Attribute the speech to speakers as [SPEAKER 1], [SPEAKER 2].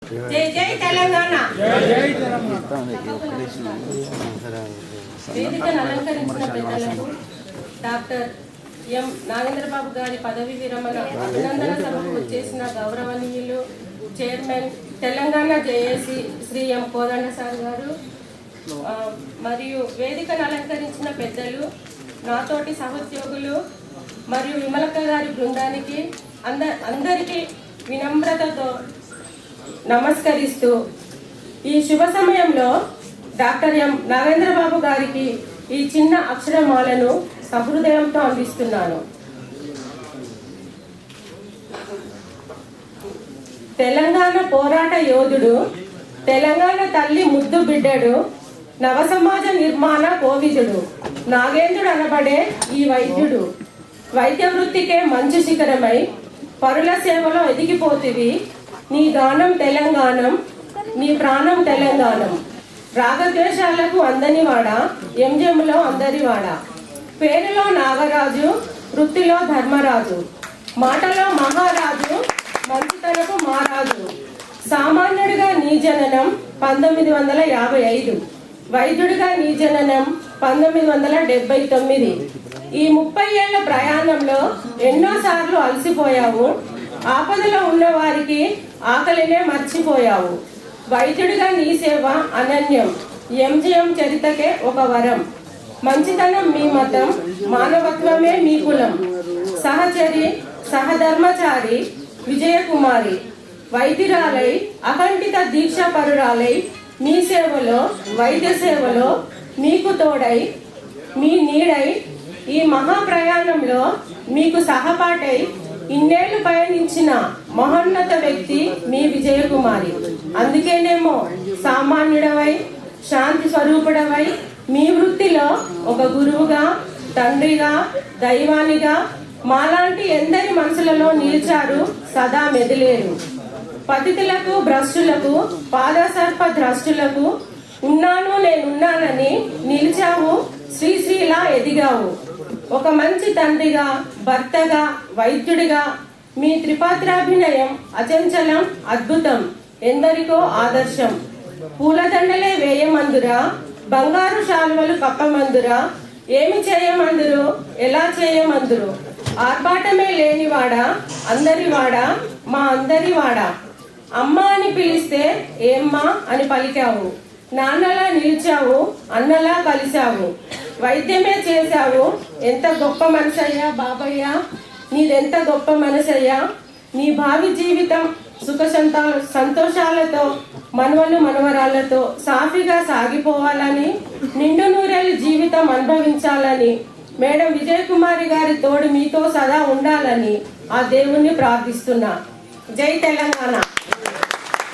[SPEAKER 1] జై జై తెలంగాణ. వేదికను అలంకరించిన పెద్దలకు డాక్టర్ ఎం నాగేంద్రబాబు గారి పదవి విరమణ అభినందన సభకు వచ్చేసిన గౌరవనీయులు చైర్మన్ తెలంగాణ జేఏసీ శ్రీ ఎం కోదండ సార్ గారు మరియు వేదికను అలంకరించిన పెద్దలు, నాతోటి సహోద్యోగులు మరియు విమలక్క గారి బృందానికి అందరికీ వినమ్రతతో నమస్కరిస్తూ ఈ శుభ సమయంలో డాక్టర్ ఎం నాగేంద్రబాబు గారికి ఈ చిన్న అక్షరమాలను సహృదయంతో అందిస్తున్నాను. తెలంగాణ పోరాట యోధుడు, తెలంగాణ తల్లి ముద్దు బిడ్డడు, నవ సమాజ నిర్మాణ కోవిదుడు, నాగేంద్రుడు అనబడే ఈ వైద్యుడు వైద్య వృత్తికే మంచు శిఖరమై పరుల సేవలో ఎదిగిపోతివి. నీ గానం తెలంగాణం, నీ ప్రాణం తెలంగాణం. రాగద్వేషాలకు అందనివాడ, ఎంజెములో అందరివాడ. పేరులో నాగరాజు, వృత్తిలో ధర్మరాజు, మాటలో మహారాజు, మంచితనకు మహారాజు. సామాన్యుడిగా నీ జననం 1955, వైద్యుడిగా నీ జననం 1979. ఈ 30 ఏళ్ల ప్రయాణంలో ఎన్నోసార్లు అలసిపోయావు. ఆపదలో ఉన్న వారికి ఆకలినే మర్చిపోయావు. వైద్యుడిగా నీ సేవ అనన్యం. ఎంజిఎం చరితకే ఒక వరం. మంచితనం మీ మతం, మానవత్వమే మీ కులం. సహచరి, సహధర్మచారి విజయకుమారి వైద్యురాలై అఖండిత దీక్ష పరురాలై మీ సేవలో, వైద్య సేవలో మీకు తోడై, మీ నీడై, ఈ మహా ప్రయాణంలో మీకు సహపాఠై ఇన్నేళ్లు పయనించిన మహోన్నత వ్యక్తి మీ విజయకుమారి. అందుకేనేమో సామాన్యుడవై, శాంతి స్వరూపుడవై మీ వృత్తిలో ఒక గురువుగా, తండ్రిగా, దైవానిగా మాలాంటి ఎందరి మనసులలో నిలిచారు, సదా మెదిలేరు. పతితులకు, భ్రష్టులకు, పాదసర్ప ద్రష్టులకు ఉన్నాను నేనున్నానని నిలిచావు, శ్రీశ్రీలా ఎదిగావు. ఒక మంచి తండ్రిగా, భర్తగా, వైద్యుడిగా మీ త్రిపాత్రాభినయం అచంచలం, అద్భుతం, ఎందరికో ఆదర్శం. పూలదండలే వేయమందురా, బంగారు శాలువలు కప్పమందురా, ఏమి చేయమందురు, ఎలా చేయమందురు. ఆర్భాటమే లేనివాడా, అందరివాడా, మా అందరివాడా. అమ్మ అని పిలిస్తే ఏమ్మా అని పలికావు. నాన్నలా నిలిచావు, అన్నలా కలిశావు. వైద్యమే చేశావు. ఎంత గొప్ప మనసయ్యా బాబయ్యా, నీదెంత గొప్ప మనసయ్యా. నీ భావి జీవితం సుఖ సంతోషాలతో, మనవలు మనవరాలతో సాఫీగా సాగిపోవాలని, నిండు నూరేళ్ళు జీవితం అనుభవించాలని, మేడం విజయకుమారి గారి తోడు మీతో సదా ఉండాలని ఆ దేవుణ్ణి ప్రార్థిస్తున్నా. జై తెలంగాణ.